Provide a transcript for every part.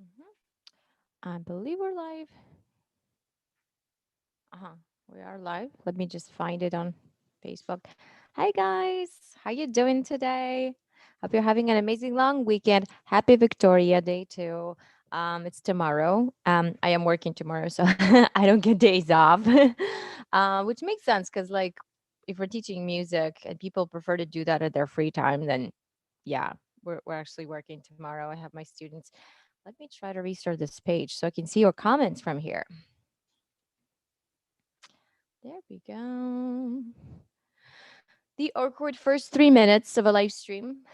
Mhm. I believe we're live. Uh-huh. We are live. Let me just find it on Facebook. Hi guys. How you doing today? Hope you're having an amazing long weekend. Happy Victoria Day too. It's tomorrow. I am working tomorrow, so I don't get days off. Which makes sense because like if we're teaching music and people prefer to do that at their free time, then yeah, we're actually working tomorrow. I have my students. Let me try to restart this page so I can see your comments from here. There we go. The awkward first 3 minutes of a live stream.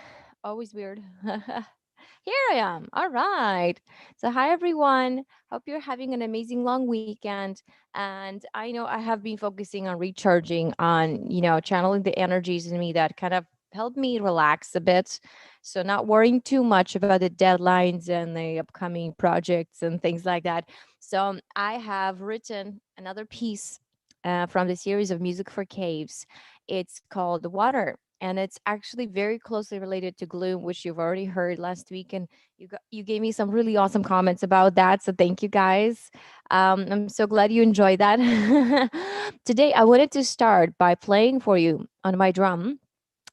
Always weird. Here I am. All right. So, hi everyone. Hope you're having an amazing long weekend. And I know I have been focusing on recharging, on, channeling the energies in me that kind of help me relax a bit. So, not worrying too much about the deadlines and the upcoming projects and things like that. So, I have written another piece from the series of Music for Caves. It's called Water, and it's actually very closely related to Gloom, which you've already heard last week, and you gave me some really awesome comments about that. So thank you guys. I'm so glad you enjoyed that. Today, I wanted to start by playing for you on my drum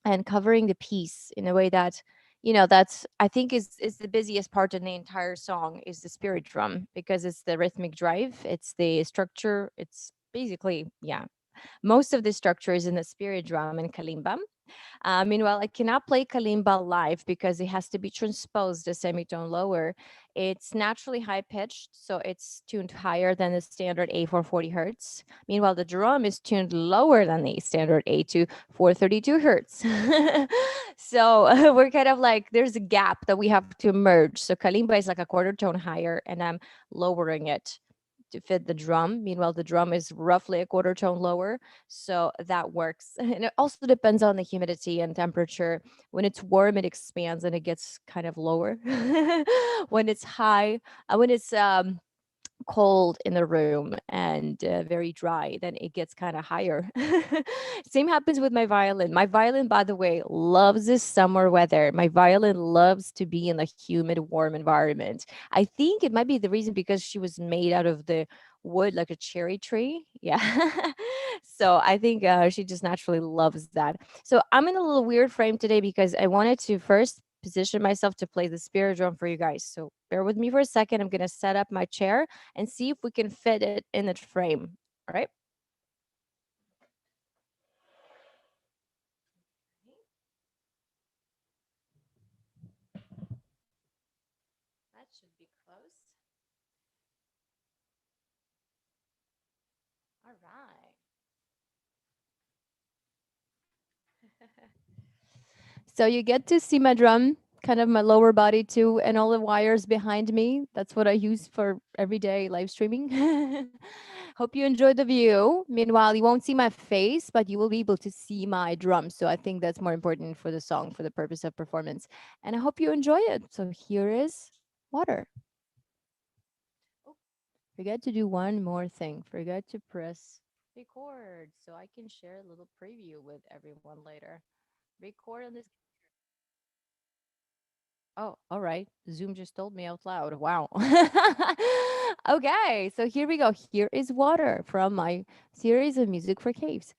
and covering the piece in a way that that's I think is the busiest part in the entire song is the spirit drum because it's the rhythmic drive, it's the structure, it's basically, yeah, most of the structure is in the spirit drum and kalimba. Meanwhile, I cannot play kalimba live because it has to be transposed a semitone lower. It's naturally high pitched, so it's tuned higher than the standard A for 40 hertz. Meanwhile, the drum is tuned lower than the standard A to 432 hertz. So we're kind of like, there's a gap that we have to merge. So kalimba is like a quarter tone higher, and I'm lowering it to fit the drum. Meanwhile, the drum is roughly a quarter tone lower. So that works. And it also depends on the humidity and temperature. When it's warm, it expands and it gets kind of lower. When it's high, when it's cold in the room and very dry, then it gets kind of higher. Same happens with my violin. My violin, by the way, loves this summer weather. My violin loves to be in a humid, warm environment. I think it might be the reason because she was made out of the wood like a cherry tree. Yeah. So I think she just naturally loves that. So I'm in a little weird frame today because I wanted to first position myself to play the spirit drum for you guys. So bear with me for a second. I'm going to set up my chair and see if we can fit it in the frame. All right. That should be close. All right. So you get to see my drum, kind of my lower body too, and all the wires behind me. That's what I use for everyday live streaming. Hope you enjoy the view. Meanwhile, you won't see my face, but you will be able to see my drum. So I think that's more important for the song for the purpose of performance. And I hope you enjoy it. So here is water. Oh, forget to do one more thing. Forget to press record so I can share a little preview with everyone later. Record on this. Oh, all right. Zoom just told me out loud. Wow. Okay, so here we go. Here is water from my series of music for caves.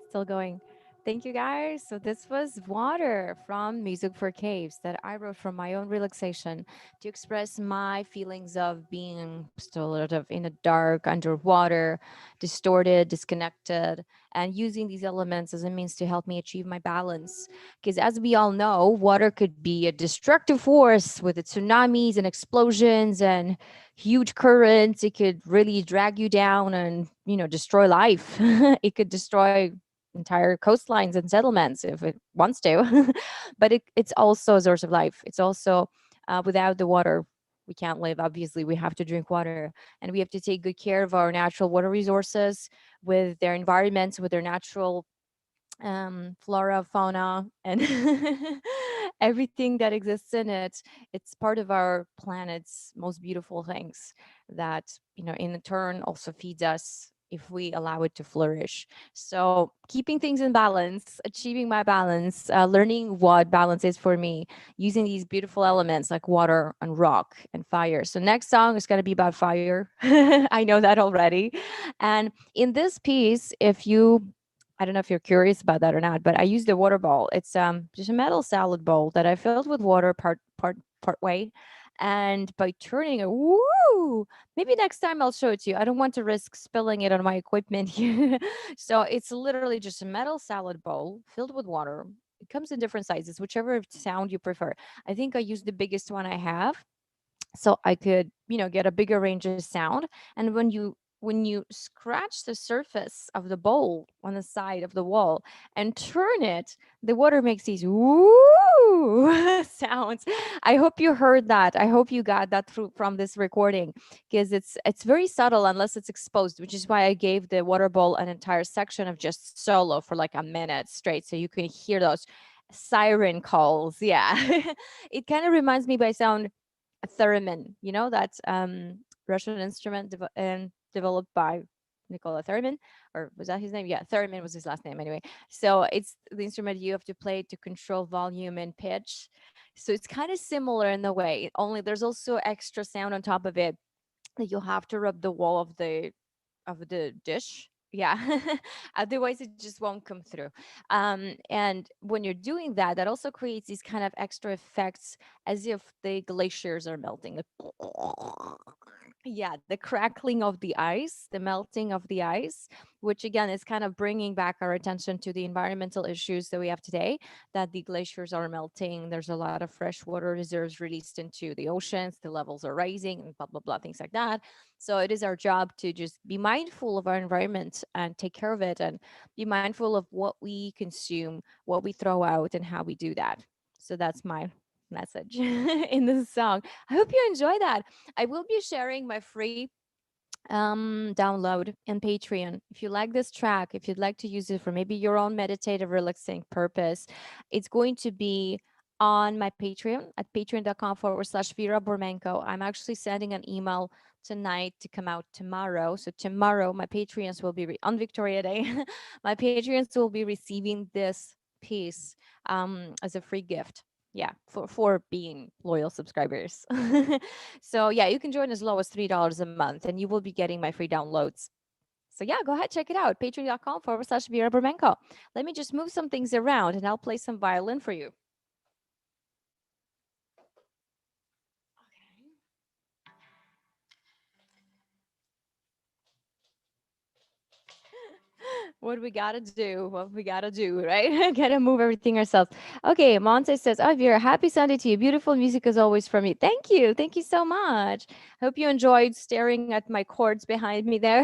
Still going. Thank you guys. So this was Water from Music for Caves that I wrote from my own relaxation to express my feelings of being sort of in the dark, underwater, distorted, disconnected, and using these elements as a means to help me achieve my balance. Because as we all know, water could be a destructive force with its tsunamis and explosions and huge currents. It could really drag you down and, destroy life. It could destroy entire coastlines and settlements if it wants to. But it's also a source of life. It's also, without the water, we can't live. Obviously, we have to drink water, and we have to take good care of our natural water resources with their environments, with their natural flora, fauna, and everything that exists in it. It's part of our planet's most beautiful things that, in turn also feeds us if we allow it to flourish. So, keeping things in balance, achieving my balance, learning what balance is for me, using these beautiful elements like water and rock and fire. So, next song is going to be about fire. I know that already. And in this piece, if you I don't know if you're curious about that or not, but I used a water bowl. It's just a metal salad bowl that I filled with water part way. And by turning it, woo! Maybe next time I'll show it to you. I don't want to risk spilling it on my equipment here. So it's literally just a metal salad bowl filled with water. It comes in different sizes, whichever sound you prefer. I think I used the biggest one I have so I could, get a bigger range of sound. And when you scratch the surface of the bowl on the side of the wall and turn it, the water makes these woo sounds. I hope you heard that. I hope you got that through from this recording because it's very subtle unless it's exposed, which is why I gave the water bowl an entire section of just solo for like a minute straight so you can hear those siren calls. Yeah. It kind of reminds me by sound a theremin. That Russian instrument developed by Nikola Theremin, or was that his name? Yeah, Theremin was his last name anyway. So it's the instrument you have to play to control volume and pitch. So it's kind of similar in the way. Only there's also extra sound on top of it that you'll have to rub the wall of the dish. Yeah. Otherwise it just won't come through. And when you're doing that, that also creates these kind of extra effects as if the glaciers are melting. Like, Yeah, the crackling of the ice, the melting of the ice, which again is kind of bringing back our attention to the environmental issues that we have today, that the glaciers are melting. There's a lot of fresh water reserves released into the oceans, the levels are rising, and blah, blah, blah, things like that. So it is our job to just be mindful of our environment and take care of it and be mindful of what we consume, what we throw out, and how we do that. So that's my message in this song. I hope you enjoy that. I will be sharing my free download in Patreon. If you like this track, if you'd like to use it for maybe your own meditative relaxing purpose, it's going to be on my Patreon at patreon.com/slash Vera Bormenko. I'm actually sending an email tonight to come out tomorrow. So tomorrow, my Patreons will be on Victoria Day. My Patreons will be receiving this piece as a free gift. Yeah, for being loyal subscribers. So yeah, you can join as low as $3 a month, and you will be getting my free downloads. So yeah, go ahead, check it out. Patreon.com/slash Vera Bermenko. Let me just move some things around and I'll play some violin for you. What we gotta do, right? Gotta move everything ourselves. Okay, Monte says, oh, Vera, happy Sunday to you. Beautiful music as always from you. Thank you. Thank you so much. Hope you enjoyed staring at my chords behind me there.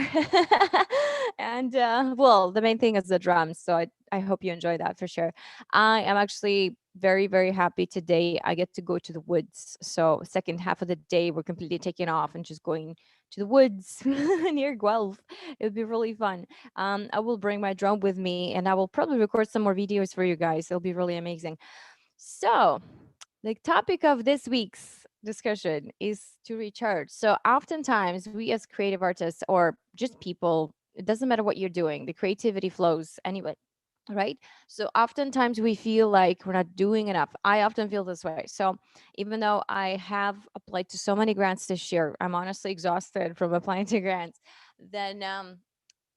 And well, the main thing is the drums. So I hope you enjoy that for sure. I am actually very, very happy today. I get to go to the woods. So second half of the day, we're completely taking off and just going to the woods near Guelph. It would be really fun. I will bring my drone with me and I will probably record some more videos for you guys. It'll be really amazing. So, the topic of this week's discussion is to recharge. So, oftentimes, we as creative artists or just people, it doesn't matter what you're doing, the creativity flows anyway. Right. So oftentimes we feel like we're not doing enough. I often feel this way. So even though I have applied to so many grants this year, I'm honestly exhausted from applying to grants. Then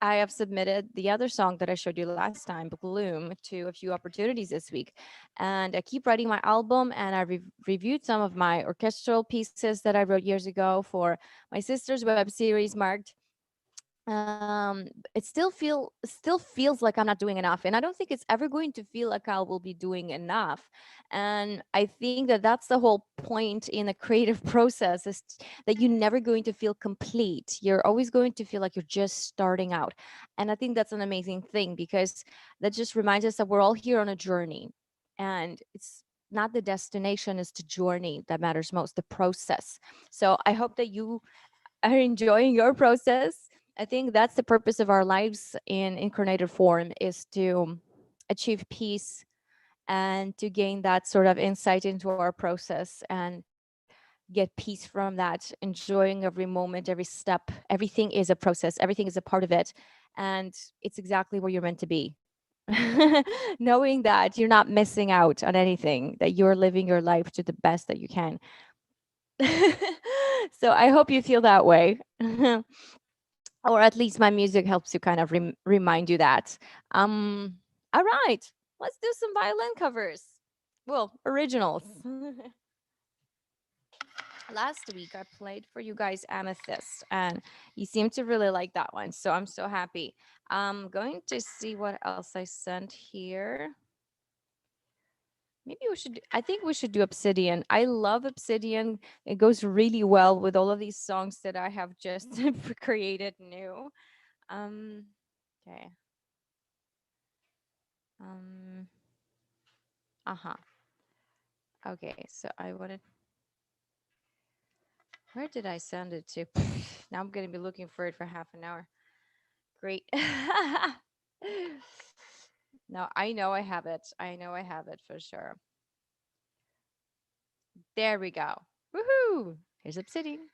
I have submitted the other song that I showed you last time, Gloom, to a few opportunities this week. And I keep writing my album, and I reviewed some of my orchestral pieces that I wrote years ago for my sister's web series, Marked. It still feels like I'm not doing enough, and I don't think it's ever going to feel like I will be doing enough. And I think that that's the whole point in a creative process, is that you're never going to feel complete. You're always going to feel like you're just starting out. And I think that's an amazing thing, because that just reminds us that we're all here on a journey, and it's not the destination, it's the journey that matters most, the process. So I hope that you are enjoying your process. I think that's the purpose of our lives in incarnated form, is to achieve peace and to gain that sort of insight into our process and get peace from that, enjoying every moment, every step. Everything is a process, everything is a part of it. And it's exactly where you're meant to be. Knowing that you're not missing out on anything, that you're living your life to the best that you can. So I hope you feel that way. Or at least my music helps you kind of remind you that. All right, let's do some violin covers. Well, originals. Last week I played for you guys Amethyst, and you seem to really like that one. So I'm so happy. I'm going to see what else I sent here. Maybe we should, I think we should do Obsidian. I love Obsidian. It goes really well with all of these songs that I have just created new. Um, okay. Um, uh-huh. Okay, so I wanted, where did I send it to? Now I'm gonna be looking for it for half an hour. Great. No, I know I have it. I know I have it for sure. There we go. Woohoo! Here's Obsidian.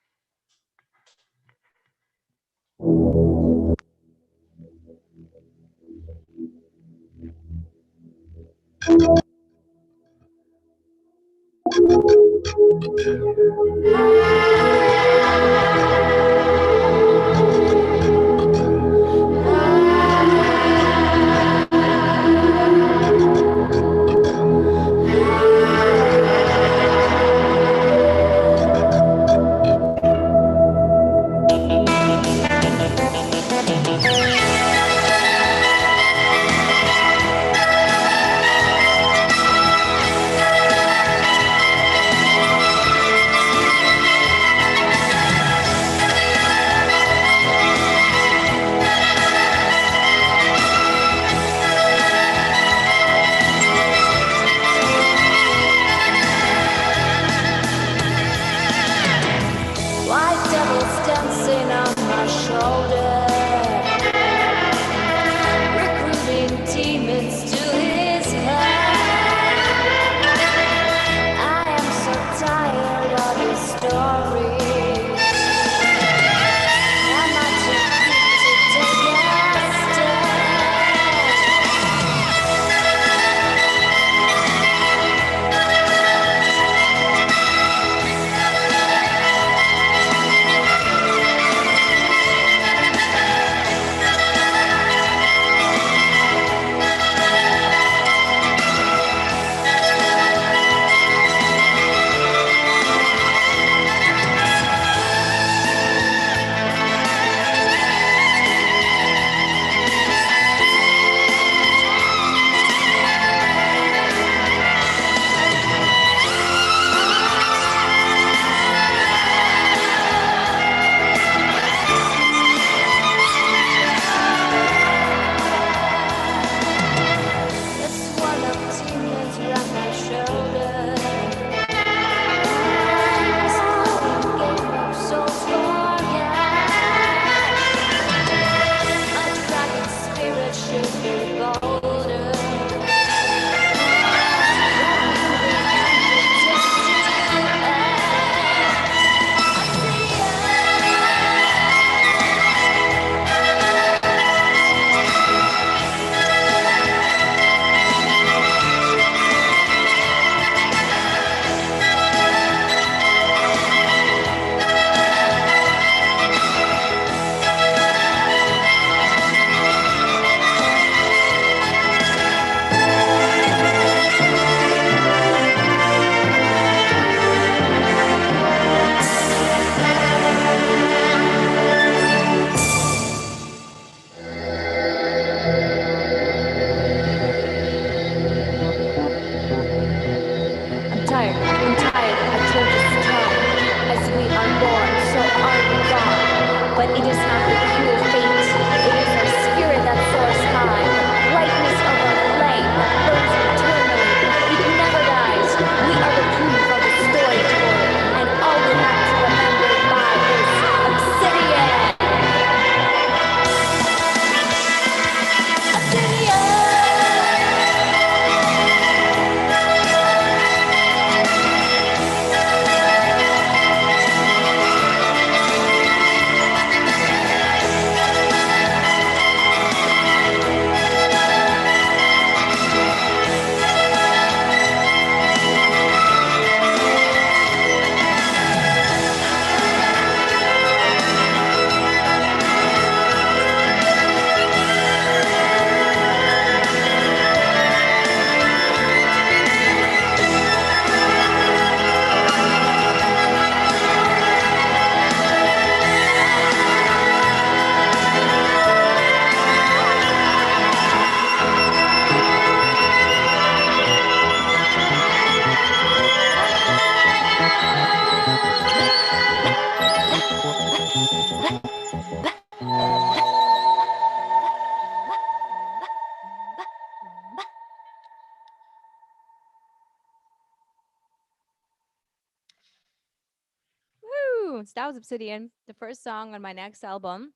So that was Obsidian, the first song on my next album.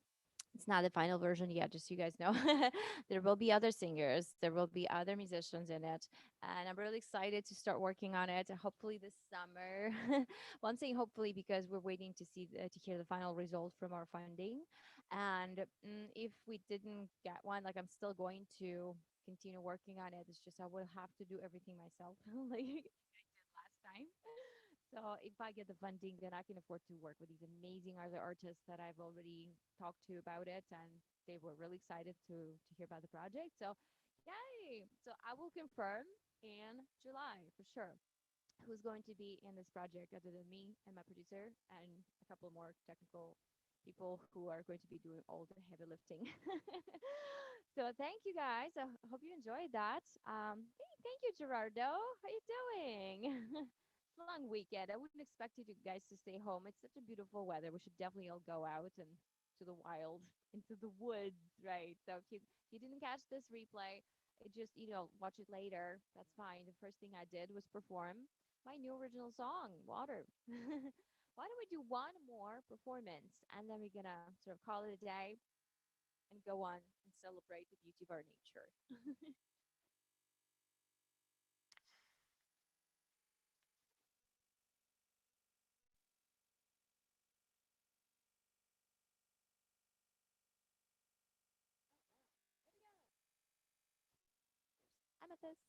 It's not the final version yet, just so you guys know. There will be other singers, there will be other musicians in it, and I'm really excited to start working on it. Hopefully this summer. Well, I'm saying hopefully because we're waiting to see to hear the final result from our funding, and if we didn't get one, like I'm still going to continue working on it. It's just I will have to do everything myself, like I did last time. So if I get the funding, then I can afford to work with these amazing other artists that I've already talked to about it, and they were really excited to hear about the project. So, yay! So I will confirm in July for sure who's going to be in this project other than me and my producer and a couple more technical people who are going to be doing all the heavy lifting. So thank you guys. I hope you enjoyed that. Hey, thank you, Gerardo. How you doing? It's a long weekend. I wouldn't expect you guys to stay home. It's such a beautiful weather. We should definitely all go out and to the wild, into the woods, right? So if you didn't catch this replay, it just watch it later. That's fine. The first thing I did was perform my new original song, Water. Why don't we do one more performance and then we're gonna sort of call it a day and go on and celebrate the beauty of our nature. Amethyst.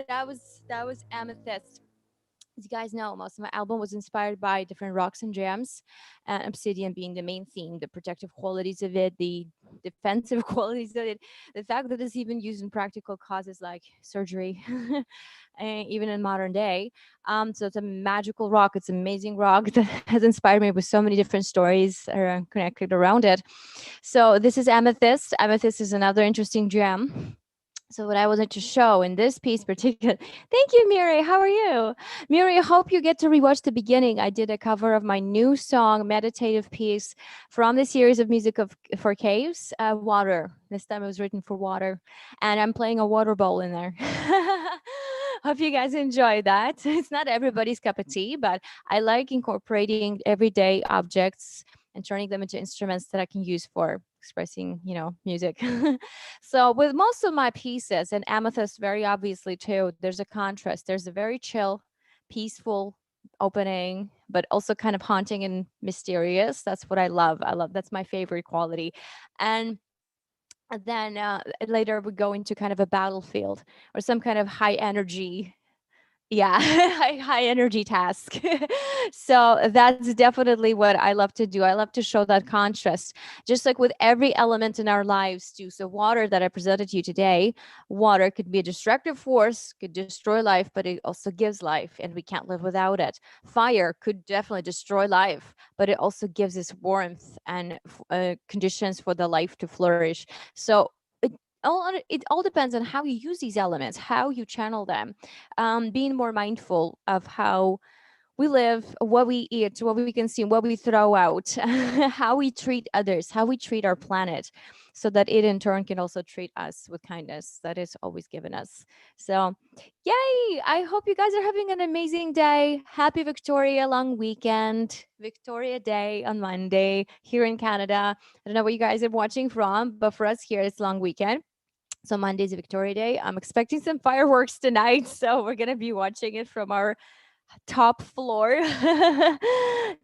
that was Amethyst. As you guys know, most of my album was inspired by different rocks and gems, and Obsidian being the main theme, the protective qualities of it, the defensive qualities of it, the fact that it's even used in practical causes like surgery, and even in modern day. So it's a magical rock. It's amazing rock that has inspired me with so many different stories connected around it. So this is Amethyst. Amethyst is another interesting gem. So what I wanted to show in this piece particular, thank you, Miri. How are you? Miri, I hope you get to rewatch the beginning. I did a cover of my new song, meditative piece from the series of music of for caves, Water. This time it was written for water, and I'm playing a water bowl in there. Hope you guys enjoy that. It's not everybody's cup of tea, but I like incorporating everyday objects and turning them into instruments that I can use for expressing, music. So with most of my pieces, and Amethyst very obviously too, there's a contrast. There's a very chill, peaceful opening, but also kind of haunting and mysterious. That's what I love. That's my favorite quality. And then later we go into kind of a battlefield or some kind of high energy, yeah, high energy task. So that's definitely what I love to do. I love to show that contrast, just like with every element in our lives too. So water that I presented to you today, water could be a destructive force, could destroy life, but it also gives life, and we can't live without it. Fire could definitely destroy life, but it also gives us warmth and conditions for the life to flourish. So it all depends on how you use these elements, how you channel them, being more mindful of how we live, what we eat, what we consume, what we throw out, how we treat others, how we treat our planet, so that it in turn can also treat us with kindness that is always given us. So, yay! I hope you guys are having an amazing day. Happy Victoria long weekend, Victoria Day on Monday here in Canada. I don't know where you guys are watching from, but for us here, it's long weekend. So Monday's Victoria Day. I'm expecting some fireworks tonight, so we're gonna be watching it from our top floor.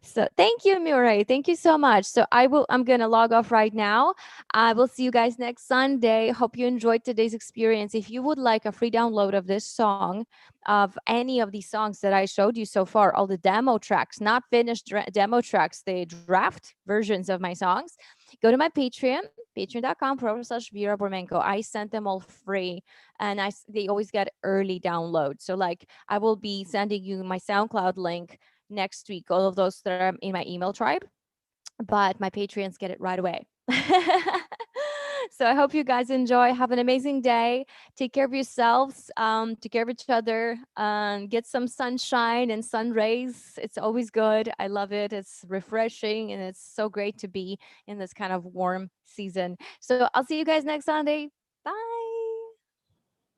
So thank you, Murray. Thank you so much. So I'm gonna log off right now. I will see you guys next Sunday. Hope you enjoyed today's experience. If you would like a free download of this song, of any of these songs that I showed you so far, all the demo tracks, not finished demo tracks, the draft versions of my songs, go to my Patreon, patreon.com/Vera Bormenko. I sent them all free, and they always get early download. So like I will be sending you my SoundCloud link next week, all of those that are in my email tribe, but my Patreons get it right away. So I hope you guys enjoy. Have an amazing day. Take care of yourselves. Take care of each other. Get some sunshine and sun rays. It's always good. I love it. It's refreshing, and it's so great to be in this kind of warm season. So I'll see you guys next Sunday.